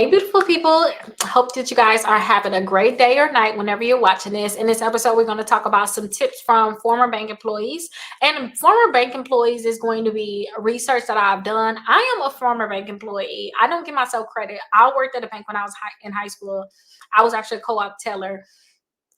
Hey, beautiful people. Hope that you guys are having a great day or night whenever you're watching this. In this episode, we're going to talk about some tips from former bank employees. And former bank employees is going to be research that I've done. I am a former bank employee. I don't give myself credit. I worked at a bank when I was in high school. I was actually a co-op teller.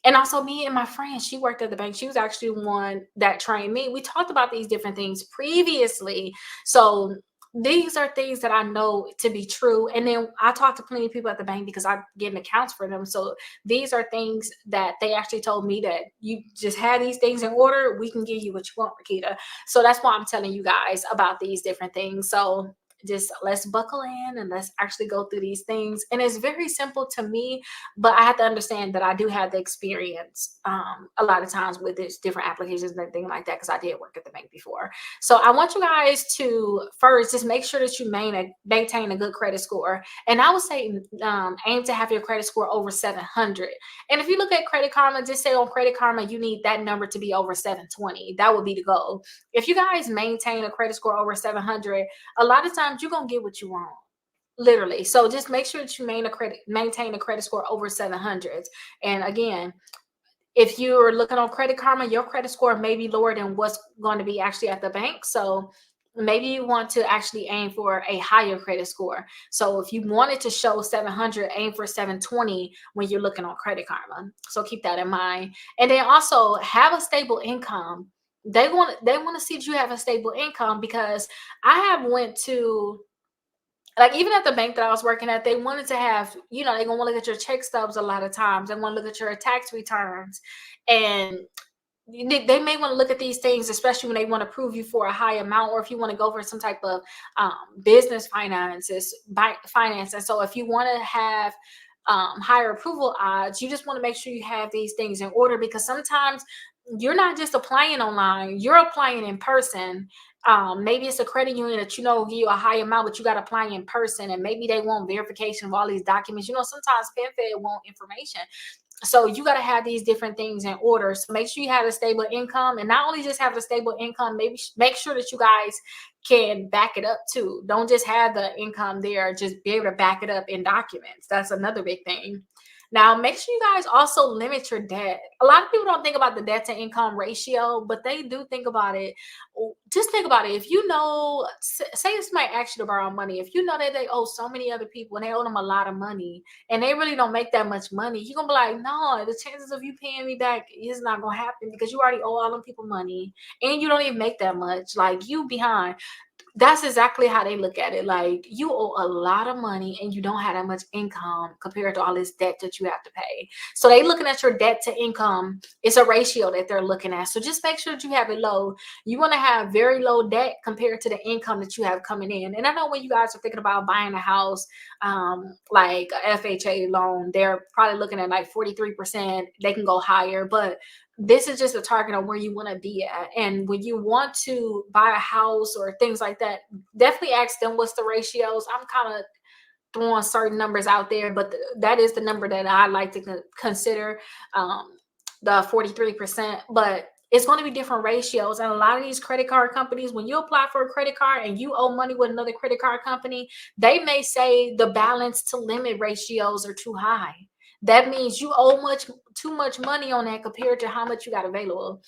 And also me and my friend, she worked at the bank. She was actually one that trained me. We talked about these different things previously. So these are things that I know to be true. And then I talked to plenty of people at the bank because I'm getting accounts for them. So these are things that they actually told me that you just had these things in order. We can give you what you want, Rickita. So that's why I'm telling you guys about these different things. So just let's buckle in and let's actually go through these things. And it's very simple to me, but I have to understand that I do have the experience a lot of times with this different applications and everything like that because I did work at the bank before. So I want you guys to first just make sure that you maintain a good credit score. And I would say aim to have your credit score over 700. And if you look at Credit Karma, just say on Credit Karma, you need that number to be over 720. That would be the goal. If you guys maintain a credit score over 700, a lot of times you're going to get what you want, literally. So just make sure that you maintain a credit score over 700. And again, if you're looking on Credit Karma, your credit score may be lower than what's going to be actually at the bank. So maybe you want to actually aim for a higher credit score. So if you wanted to show 700, aim for 720 when you're looking on Credit Karma. So keep that in mind. And then also have a stable income. They want to see that you have a stable income, because I have went to, like, even at the bank that I was working at, they wanted to have, they're gonna want to look at your check stubs a lot of times. They want to look at your tax returns. And they may want to look at these things, especially when they want to prove you for a high amount, or if you want to go for some type of business finance. And so if you want to have higher approval odds, you just want to make sure you have these things in order, because sometimes you're not just applying online, you're applying in person. Maybe it's a credit union that will give you a high amount, but you got to apply in person, and maybe they want verification of all these documents. Sometimes PenFed want information. So you got to have these different things in order. So make sure you have a stable income, and not only just have a stable income, maybe make sure that you guys can back it up too. Don't just have the income there, just be able to back it up in documents. That's another big thing. Now, make sure you guys also limit your debt. A lot of people don't think about the debt to income ratio, but they do think about it. Just think about it. If say somebody asks you to borrow money, if you know that they owe so many other people and they owe them a lot of money and they really don't make that much money, you're going to be like, no, the chances of you paying me back is not going to happen, because you already owe all them people money and you don't even make that much. Like, you behind. That's exactly how they look at it. Like, you owe a lot of money and you don't have that much income compared to all this debt that you have to pay. So they looking at your debt to income. It's a ratio that they're looking at. So just make sure that you have it low. You want to have very low debt compared to the income that you have coming in. And I know when you guys are thinking about buying a house, like a FHA loan, they're probably looking at like 43%. They can go higher, but this is just a target on where you want to be at. And when you want to buy a house or things like that, definitely ask them what's the ratios. I'm kind of throwing certain numbers out there, but that is the number that I like to consider, the 43%. But it's going to be different ratios. And a lot of these credit card companies, when you apply for a credit card and you owe money with another credit card company, they may say the balance to limit ratios are too high. That means you owe too much money on that compared to how much you got available.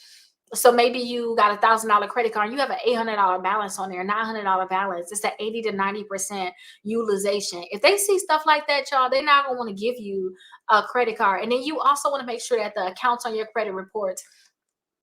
So maybe you got $1,000 credit card, and you have an $800 balance on there, $900 balance. It's at 80 to 90% utilization. If they see stuff like that, y'all, they're not gonna want to give you a credit card. And then you also want to make sure that the accounts on your credit reports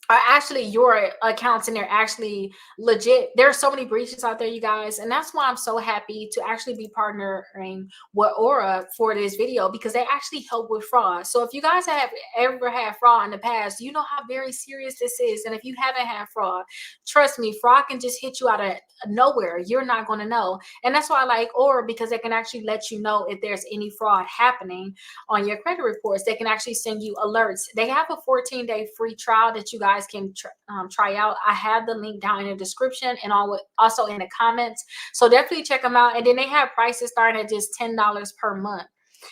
are actually your accounts and they're actually legit. There are so many breaches out there, you guys, and that's why I'm so happy to actually be partnering with Aura for this video, because they actually help with fraud. So if you guys have ever had fraud in the past, you know how very serious this is. And if you haven't had fraud, trust me, fraud can just hit you out of nowhere. You're not going to know. And that's why I like Aura, because they can actually let you know if there's any fraud happening on your credit reports. They can actually send you alerts. They have a 14-day free trial that you guys can try out. I have the link down in the description and also in the comments. So definitely check them out. And then they have prices starting at just $10 per month.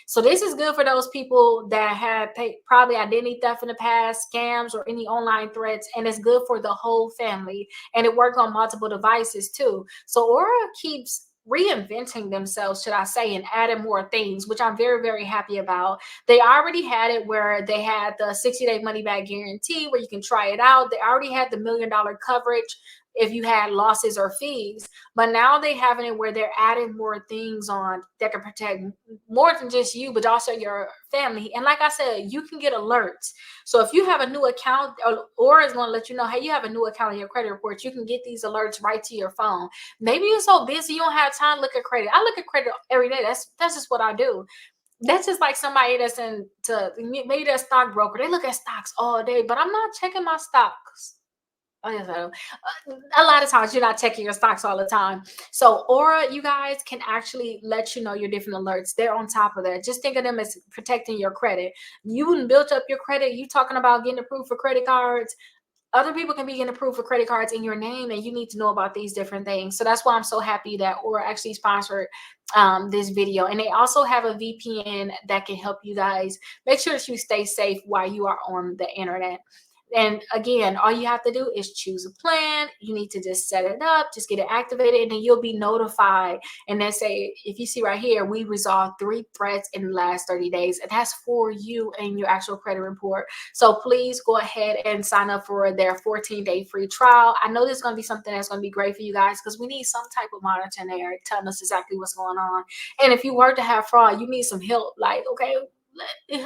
So this is good for those people that have probably identity theft in the past, scams, or any online threats. And it's good for the whole family. And it works on multiple devices too. So Aura keeps reinventing themselves, should I say, and adding more things, which I'm very, very happy about. They already had it where they had the 60-day money back guarantee where you can try it out. They already had the $1 million coverage if you had losses or fees, but now they having it where they're adding more things on that can protect more than just you, but also your family. And like I said, you can get alerts. So if you have a new account, or is going to let you know, hey, you have a new account in your credit report, you can get these alerts right to your phone. Maybe you're so busy you don't have time to look at credit. I look at credit every day. That's just what I do. That's just like somebody that's maybe they're a stockbroker. They look at stocks all day, but I'm not checking my stocks. Oh, yes, a lot of times you're not checking your stocks all the time. So Aura, you guys, can actually let you know your different alerts. They're on top of that. Just think of them as protecting your credit. You built up your credit. You talking about getting approved for credit cards. Other people can be getting approved for credit cards in your name, and you need to know about these different things. So that's why I'm so happy that Aura actually sponsored this video. And they also have a VPN that can help you guys make sure that you stay safe while you are on the internet. And again, all you have to do is choose a plan. You need to just set it up, just get it activated, and then you'll be notified. And then say, if you see right here, we resolved 3 threats in the last 30 days. And that's for you and your actual credit report. So please go ahead and sign up for their 14-day free trial. I know this is going to be something that's going to be great for you guys because we need some type of monitoring there telling us exactly what's going on. And if you were to have fraud, you need some help. Like, okay,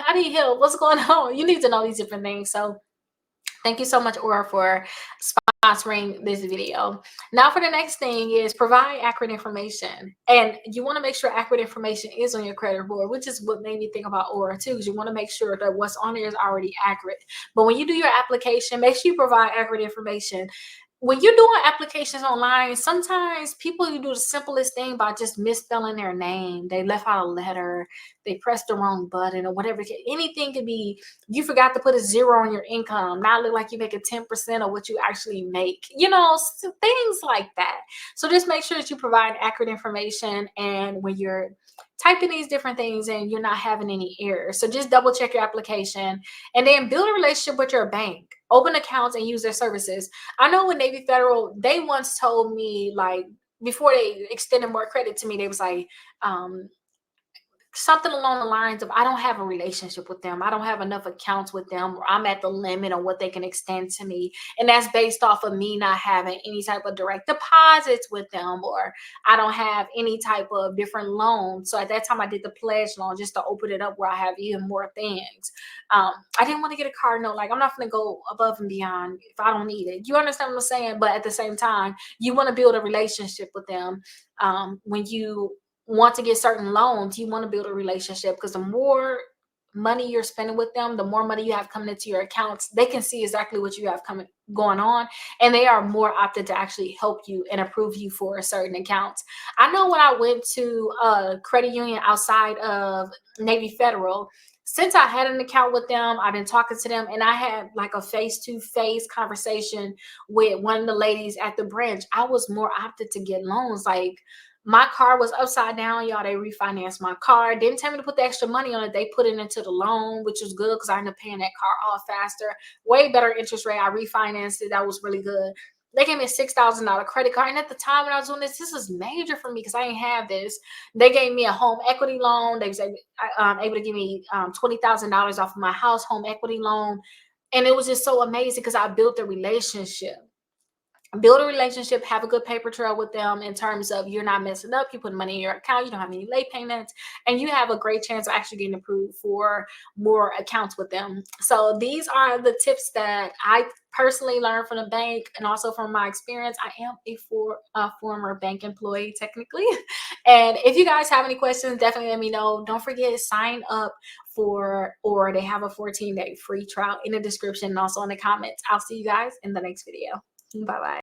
I need help. What's going on? You need to know these different things. So thank you so much, Aura, for sponsoring this video. Now for the next thing is provide accurate information. And you want to make sure accurate information is on your credit report, which is what made me think about Aura too, because you want to make sure that what's on there is already accurate. But when you do your application, make sure you provide accurate information. When you're doing applications online, sometimes people, you do the simplest thing by just misspelling their name. They left out a letter, they pressed the wrong button, or whatever. Anything could be, you forgot to put a 0 on your income, not look like you make a 10% of what you actually make, things like that. So just make sure that you provide accurate information, and when you're typing these different things and you're not having any errors. So just double check your application, and then build a relationship with your bank. Open accounts and use their services. I know with Navy Federal, they once told me, like, before they extended more credit to me, they was like, something along the lines of, I don't have a relationship with them. I don't have enough accounts with them, or I'm at the limit on what they can extend to me. And that's based off of me not having any type of direct deposits with them, or I don't have any type of different loans. So at that time I did the pledge loan just to open it up where I have even more things. I didn't want to get a car note. Like, I'm not going to go above and beyond if I don't need it. You understand what I'm saying? But at the same time, you want to build a relationship with them. When you want to get certain loans, you want to build a relationship, because the more money you're spending with them, the more money you have coming into your accounts. They can see exactly what you have going on, and they are more opted to actually help you and approve you for certain accounts. I know when I went to a credit union outside of Navy Federal, since I had an account with them, I've been talking to them, and I had like a face-to-face conversation with one of the ladies at the branch. I was more opted to get loans. Like, my car was upside down, y'all. They refinanced my car. Didn't tell me to put the extra money on it. They put it into the loan, which was good because I ended up paying that car off faster. Way better interest rate. I refinanced it. That was really good. They gave me a $6,000 credit card. And at the time when I was doing this was major for me because I didn't have this. They gave me a home equity loan. They was able to give me $20,000 off of my house home equity loan. And it was just so amazing because I built a relationship. Build a relationship, have a good paper trail with them in terms of you're not messing up, you put money in your account, you don't have any late payments, and you have a great chance of actually getting approved for more accounts with them. So these are the tips that I personally learned from the bank and also from my experience. I am a former bank employee technically. And if you guys have any questions, definitely let me know. Don't forget, sign up or they have a 14-day free trial in the description and also in the comments. I'll see you guys in the next video. Bye-bye.